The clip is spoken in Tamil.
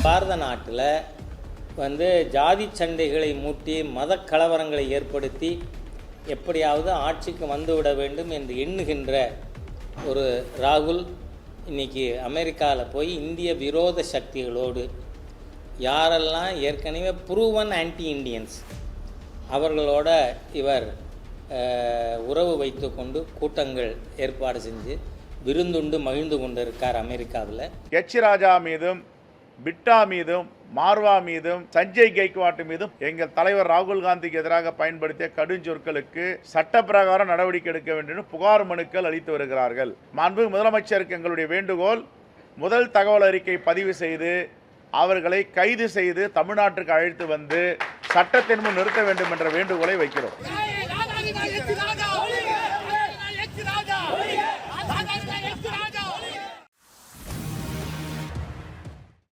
பாரத நாட்டில் ஜாதி சண்டைகளை மூட்டி மத கலவரங்களை ஏற்படுத்தி எப்படியாவது ஆட்சிக்கு வந்துவிட வேண்டும் என்று எண்ணுகின்ற ஒரு ராகுல் இன்றைக்கி அமெரிக்காவில் போய் இந்திய விரோத சக்திகளோடு யாரெல்லாம் ஏற்கனவே ப்ரூவன் ஆன்டி இண்டியன்ஸ் அவர்களோட இவர் உறவு வைத்து கொண்டு கூட்டங்கள் ஏற்பாடு செஞ்சு விருந்துண்டு மகிழ்ந்து கொண்டு இருக்கார் அமெரிக்காவில். எச் ராஜா மீதும் பிட்டா மீதும் மார்வா மீதும் சஞ்சய் கெய்க்வாட் மீதும் எங்கள் தலைவர் ராகுல் காந்திக்கு எதிராக பயன்படுத்திய கடுஞ்சொற்களுக்கு சட்டப்பிரகாரம் நடவடிக்கை எடுக்க வேண்டும் புகார் மனுக்கள் அளித்து வருகிறார்கள். மாண்புமிகு முதலமைச்சருக்கு எங்களுடைய வேண்டுகோள், முதல் தகவல் அறிக்கை பதிவு செய்து அவர்களை கைது செய்து தமிழ்நாட்டிற்கு அழைத்து வந்து சட்டத்தின் முன் நிறுத்த வேண்டும் என்ற வேண்டுகோளை வைக்கிறோம்.